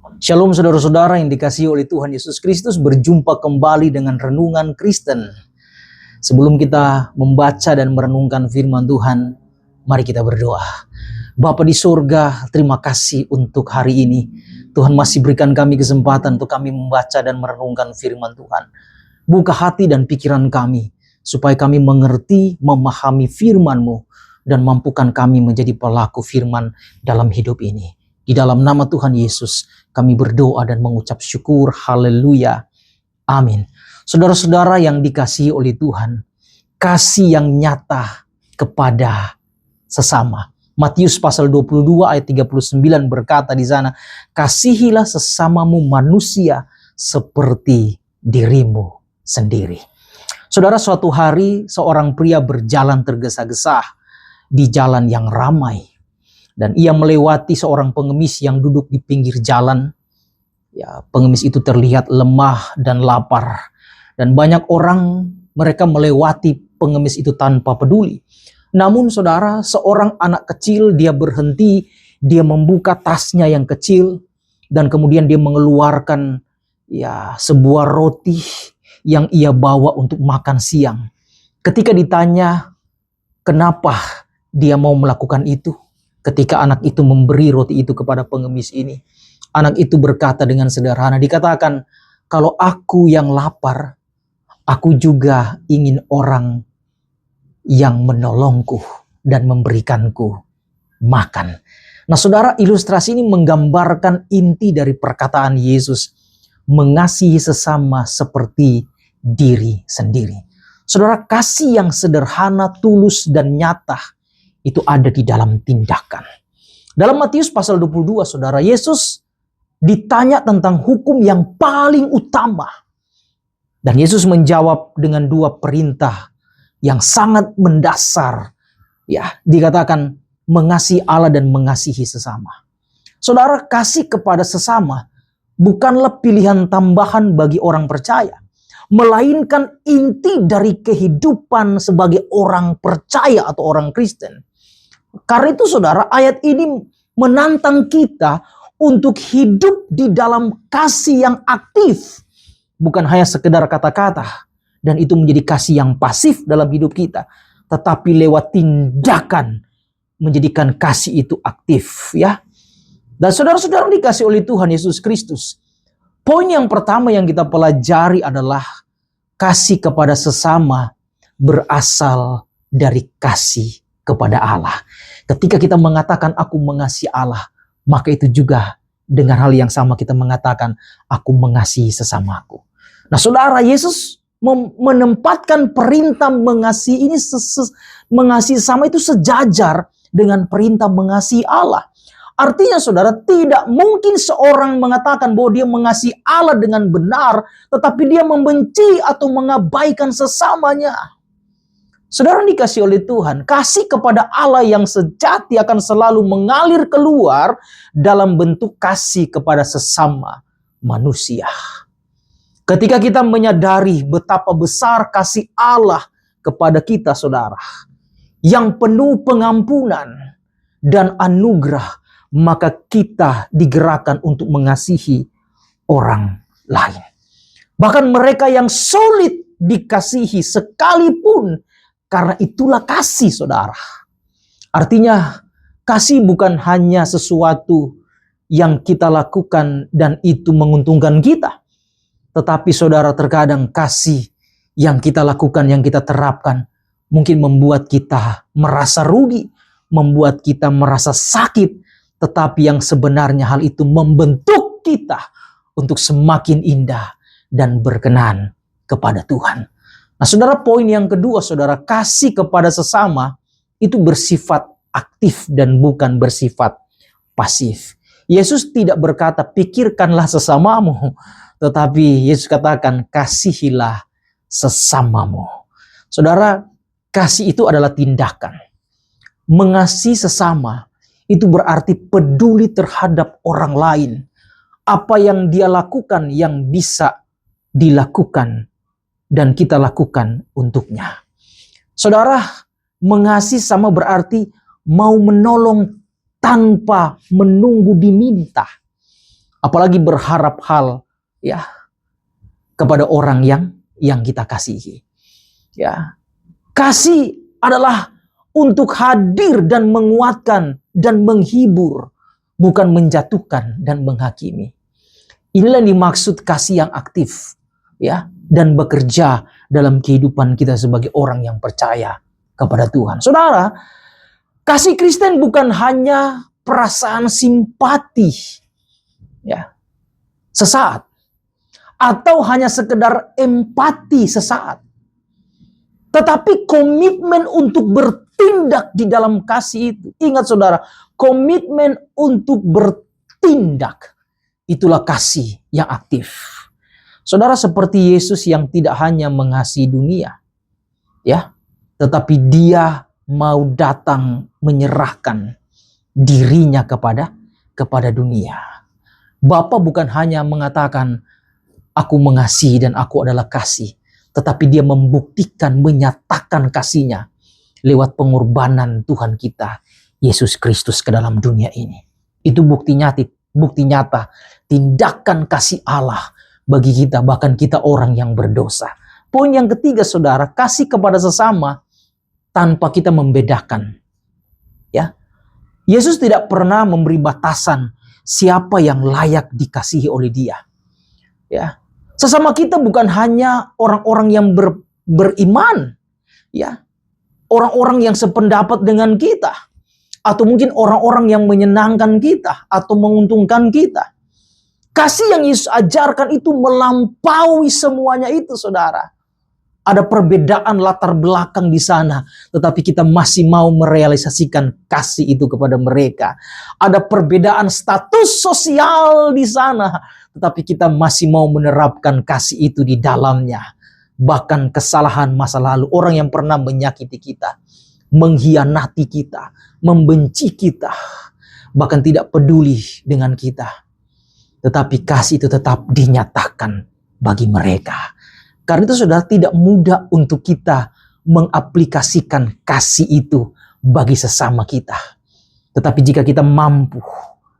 Shalom saudara-saudara yang dikasihi oleh Tuhan Yesus Kristus, berjumpa kembali dengan Renungan Kristen. Sebelum kita membaca dan merenungkan firman Tuhan, mari kita berdoa. Bapa di surga, terima kasih untuk hari ini. Tuhan masih berikan kami kesempatan untuk kami membaca dan merenungkan firman Tuhan. Buka hati dan pikiran kami, supaya kami mengerti, memahami firman-Mu, dan mampukan kami menjadi pelaku firman dalam hidup ini. Di dalam nama Tuhan Yesus, kami berdoa dan mengucap syukur. Haleluya. Amin. Saudara-saudara yang dikasihi oleh Tuhan, kasih yang nyata kepada sesama. Matius pasal 22 ayat 39 berkata di sana, kasihilah sesamamu manusia seperti dirimu sendiri. Saudara, suatu hari seorang pria berjalan tergesa-gesa di jalan yang ramai. Dan ia melewati seorang pengemis yang duduk di pinggir jalan. Ya, pengemis itu terlihat lemah dan lapar. Dan banyak orang mereka melewati pengemis itu tanpa peduli. Namun saudara, seorang anak kecil dia berhenti, dia membuka tasnya yang kecil dan kemudian dia mengeluarkan sebuah roti yang ia bawa untuk makan siang. Ketika ditanya kenapa dia mau melakukan itu, ketika anak itu memberi roti itu kepada pengemis ini, anak itu berkata dengan sederhana, dikatakan, kalau aku yang lapar, aku juga ingin orang yang menolongku dan memberikanku makan. Nah saudara, ilustrasi ini menggambarkan inti dari perkataan Yesus, mengasihi sesama seperti diri sendiri. Saudara, kasih yang sederhana, tulus, dan nyata itu ada di dalam tindakan. Dalam Matius pasal 22, saudara, Yesus ditanya tentang hukum yang paling utama. Dan Yesus menjawab dengan dua perintah yang sangat mendasar. Ya, dikatakan mengasihi Allah dan mengasihi sesama. Saudara, kasih kepada sesama bukanlah pilihan tambahan bagi orang percaya, melainkan inti dari kehidupan sebagai orang percaya atau orang Kristen. Karena itu saudara, ayat ini menantang kita untuk hidup di dalam kasih yang aktif. Bukan hanya sekedar kata-kata. Dan itu menjadi kasih yang pasif dalam hidup kita. Tetapi lewat tindakan menjadikan kasih itu aktif. Ya. Dan saudara-saudara dikasih oleh Tuhan Yesus Kristus. Poin yang pertama yang kita pelajari adalah kasih kepada sesama berasal dari kasih kepada Allah. Ketika kita mengatakan aku mengasihi Allah, maka itu juga dengan hal yang sama kita mengatakan aku mengasihi sesamaku. Nah saudara, Yesus menempatkan perintah mengasihi ini mengasihi sesama itu sejajar dengan perintah mengasihi Allah. Artinya saudara, tidak mungkin seorang mengatakan bahwa dia mengasihi Allah dengan benar, tetapi dia membenci atau mengabaikan sesamanya. Saudara dikasih oleh Tuhan, kasih kepada Allah yang sejati akan selalu mengalir keluar dalam bentuk kasih kepada sesama manusia. Ketika kita menyadari betapa besar kasih Allah kepada kita saudara, yang penuh pengampunan dan anugerah, maka kita digerakkan untuk mengasihi orang lain. Bahkan mereka yang sulit dikasihi sekalipun, karena itulah kasih saudara. Artinya kasih bukan hanya sesuatu yang kita lakukan dan itu menguntungkan kita. Tetapi saudara, terkadang kasih yang kita lakukan, yang kita terapkan mungkin membuat kita merasa rugi, membuat kita merasa sakit. Tetapi yang sebenarnya hal itu membentuk kita untuk semakin indah dan berkenan kepada Tuhan. Nah saudara, poin yang kedua saudara, kasih kepada sesama itu bersifat aktif dan bukan bersifat pasif. Yesus tidak berkata pikirkanlah sesamamu, tetapi Yesus katakan kasihilah sesamamu. Saudara, kasih itu adalah tindakan. Mengasihi sesama itu berarti peduli terhadap orang lain. Apa yang dia lakukan yang bisa dilakukan dan kita lakukan untuknya. Saudara, mengasihi sama berarti mau menolong tanpa menunggu diminta. apalagi berharap hal ya kepada orang yang kita kasihi. Ya. Kasih adalah untuk hadir dan menguatkan dan menghibur, bukan menjatuhkan dan menghakimi. Inilah yang dimaksud kasih yang aktif, ya, dan bekerja dalam kehidupan kita sebagai orang yang percaya kepada Tuhan. Saudara, kasih Kristen bukan hanya perasaan simpati, ya, sesaat, atau hanya sekedar empati sesaat, tetapi komitmen untuk bertindak di dalam kasih itu. Ingat saudara, komitmen untuk bertindak, itulah kasih yang aktif. Saudara, seperti Yesus yang tidak hanya mengasihi dunia, ya, tetapi dia mau datang menyerahkan dirinya kepada dunia. Bapa bukan hanya mengatakan, aku mengasihi dan aku adalah kasih, tetapi dia membuktikan, menyatakan kasihnya lewat pengorbanan Tuhan kita, Yesus Kristus, ke dalam dunia ini. Itu bukti nyata, tindakan kasih Allah bagi kita, bahkan kita orang yang berdosa. Poin yang ketiga saudara, kasih kepada sesama tanpa kita membedakan. Ya, Yesus tidak pernah memberi batasan siapa yang layak dikasihi oleh dia. Ya, sesama kita bukan hanya orang-orang yang beriman, ya, orang-orang yang sependapat dengan kita, atau mungkin orang-orang yang menyenangkan kita atau menguntungkan kita. Kasih yang Yesus ajarkan itu melampaui semuanya itu, saudara. Ada perbedaan latar belakang di sana, tetapi kita masih mau merealisasikan kasih itu kepada mereka. Ada perbedaan status sosial di sana, tetapi kita masih mau menerapkan kasih itu di dalamnya. Bahkan kesalahan masa lalu, orang yang pernah menyakiti kita, mengkhianati kita, membenci kita, bahkan tidak peduli dengan kita, tetapi kasih itu tetap dinyatakan bagi mereka. Karena itu saudara, tidak mudah untuk kita mengaplikasikan kasih itu bagi sesama kita. Tetapi jika kita mampu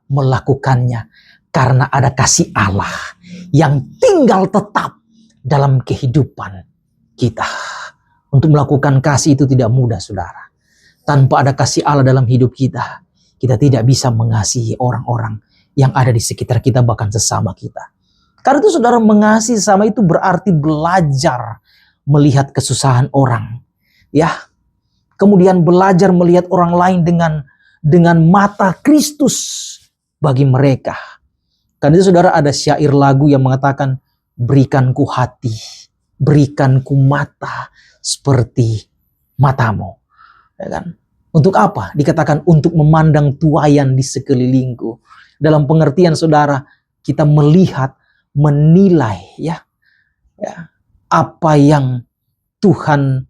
melakukannya karena ada kasih Allah yang tinggal tetap dalam kehidupan kita. Untuk melakukan kasih itu tidak mudah saudara. Tanpa ada kasih Allah dalam hidup kita, kita tidak bisa mengasihi orang-orang yang ada di sekitar kita, bahkan sesama kita. Karena itu saudara, mengasihi sesama itu berarti belajar melihat kesusahan orang, ya. Kemudian belajar melihat orang lain dengan mata Kristus bagi mereka. Karena itu saudara, ada syair lagu yang mengatakan, berikanku hati, berikanku mata seperti matamu. Ya kan? Untuk apa? Dikatakan untuk memandang tuaian di sekelilingku. Dalam pengertian saudara, kita melihat, menilai ya apa yang Tuhan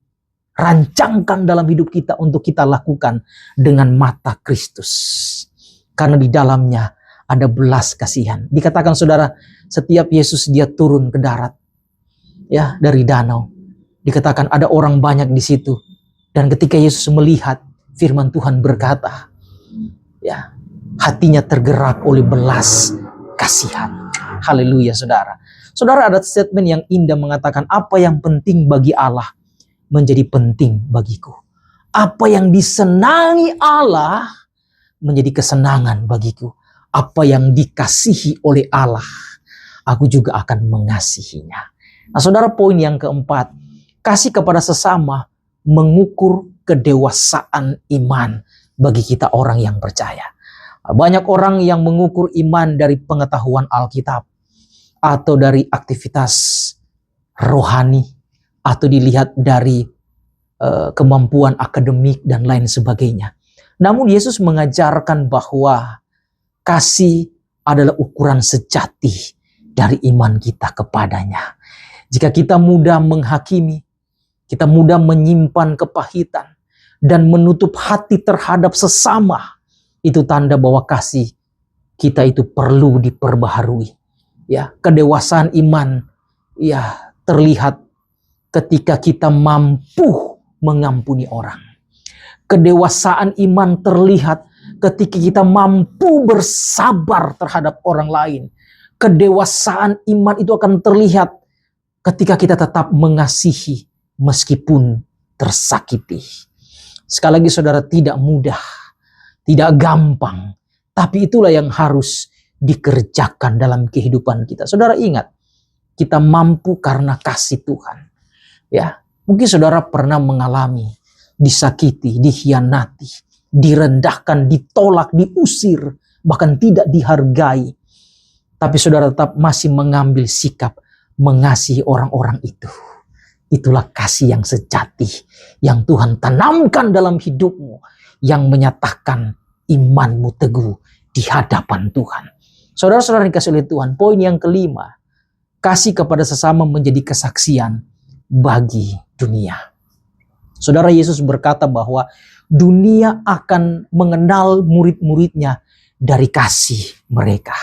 rancangkan dalam hidup kita untuk kita lakukan dengan mata Kristus. Karena di dalamnya ada belas kasihan. Dikatakan saudara, setiap Yesus dia turun ke darat, ya, dari danau, dikatakan ada orang banyak di situ. Dan ketika Yesus melihat, firman Tuhan berkata, ya, hatinya tergerak oleh belas kasihan. Haleluya saudara. Saudara, ada statement yang indah mengatakan, apa yang penting bagi Allah menjadi penting bagiku. Apa yang disenangi Allah menjadi kesenangan bagiku. Apa yang dikasihi oleh Allah, aku juga akan mengasihinya. Nah saudara, poin yang keempat, kasih kepada sesama mengukur kedewasaan iman bagi kita orang yang percaya. Banyak orang yang mengukur iman dari pengetahuan Alkitab, atau dari aktivitas rohani, atau dilihat dari kemampuan akademik dan lain sebagainya. Namun Yesus mengajarkan bahwa kasih adalah ukuran sejati dari iman kita kepadanya. Jika kita mudah menghakimi, kita mudah menyimpan kepahitan dan menutup hati terhadap sesama, itu tanda bahwa kasih kita itu perlu diperbaharui. Ya, kedewasaan iman ya terlihat ketika kita mampu mengampuni orang. Kedewasaan iman terlihat ketika kita mampu bersabar terhadap orang lain. kedewasaan iman itu akan terlihat ketika kita tetap mengasihi meskipun tersakiti. Sekali lagi saudara, tidak mudah, tidak gampang, tapi itulah yang harus dikerjakan dalam kehidupan kita. Saudara ingat, kita mampu karena kasih Tuhan. Ya, mungkin saudara pernah mengalami disakiti, dikhianati, direndahkan, ditolak, diusir, bahkan tidak dihargai. Tapi saudara tetap masih mengambil sikap mengasihi orang-orang itu. Itulah kasih yang sejati yang Tuhan tanamkan dalam hidupmu, yang menyatakan imanmu teguh di hadapan Tuhan. Saudara-saudara dikasih oleh Tuhan, poin yang kelima, kasih kepada sesama menjadi kesaksian bagi dunia. Saudara, Yesus berkata bahwa dunia akan mengenal murid-muridnya dari kasih mereka.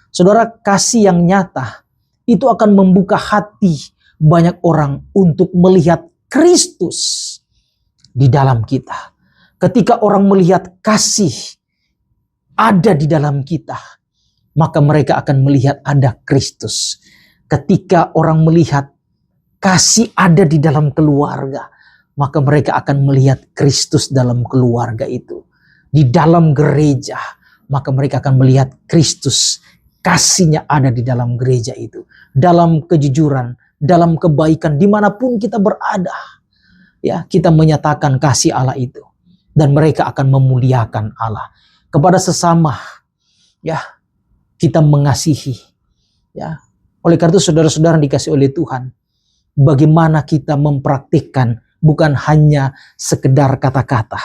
Saudara, kasih yang nyata itu akan membuka hati banyak orang untuk melihat Kristus di dalam kita. Ketika orang melihat kasih ada di dalam kita, maka mereka akan melihat ada Kristus. Ketika orang melihat kasih ada di dalam keluarga, maka mereka akan melihat Kristus dalam keluarga itu. Di dalam gereja, maka mereka akan melihat Kristus. Kasihnya ada di dalam gereja itu. Dalam kejujuran, dalam kebaikan, dimanapun kita berada. Ya, kita menyatakan kasih Allah itu. Dan mereka akan memuliakan Allah. Kepada sesama, ya, kita mengasihi. Ya. Oleh karena itu saudara-saudara dikasih oleh Tuhan, bagaimana kita mempraktikkan bukan hanya sekedar kata-kata,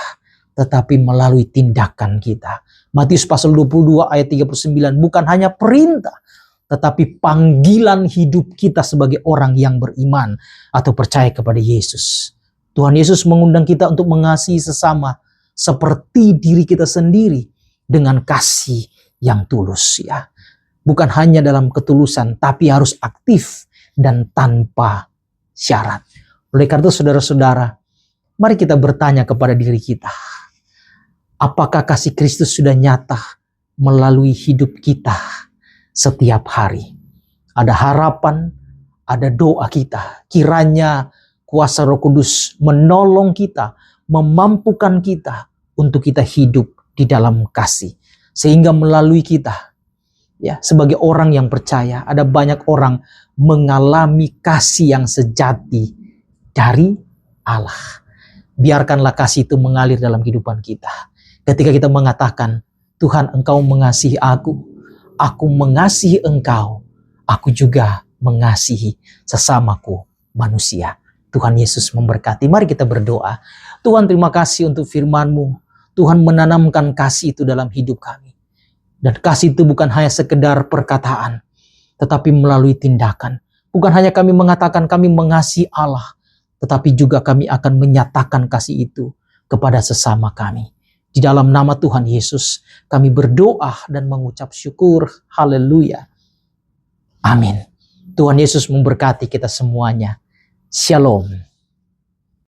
tetapi melalui tindakan kita. Matius pasal 22 ayat 39, bukan hanya perintah, tetapi panggilan hidup kita sebagai orang yang beriman atau percaya kepada Yesus. Tuhan Yesus mengundang kita untuk mengasihi sesama seperti diri kita sendiri dengan kasih yang tulus, ya. Bukan hanya dalam ketulusan, tapi harus aktif dan tanpa syarat. Oleh karena itu saudara-saudara, mari kita bertanya kepada diri kita. Apakah kasih Kristus sudah nyata melalui hidup kita setiap hari? Ada harapan, ada doa kita. Kiranya kuasa Roh Kudus menolong kita, memampukan kita untuk kita hidup di dalam kasih. Sehingga melalui kita, ya, sebagai orang yang percaya, ada banyak orang mengalami kasih yang sejati dari Allah. Biarkanlah kasih itu mengalir dalam kehidupan kita. Ketika kita mengatakan, Tuhan, Engkau mengasihi aku mengasihi Engkau, aku juga mengasihi sesamaku manusia. Tuhan Yesus memberkati. Mari kita berdoa. Tuhan, terima kasih untuk firman-Mu. Tuhan menanamkan kasih itu dalam hidup kami. Dan kasih itu bukan hanya sekedar perkataan, tetapi melalui tindakan. Bukan hanya kami mengatakan kami mengasihi Allah, tetapi juga kami akan menyatakan kasih itu kepada sesama kami. Di dalam nama Tuhan Yesus, kami berdoa dan mengucap syukur. Haleluya. Amin. Tuhan Yesus memberkati kita semuanya. Shalom.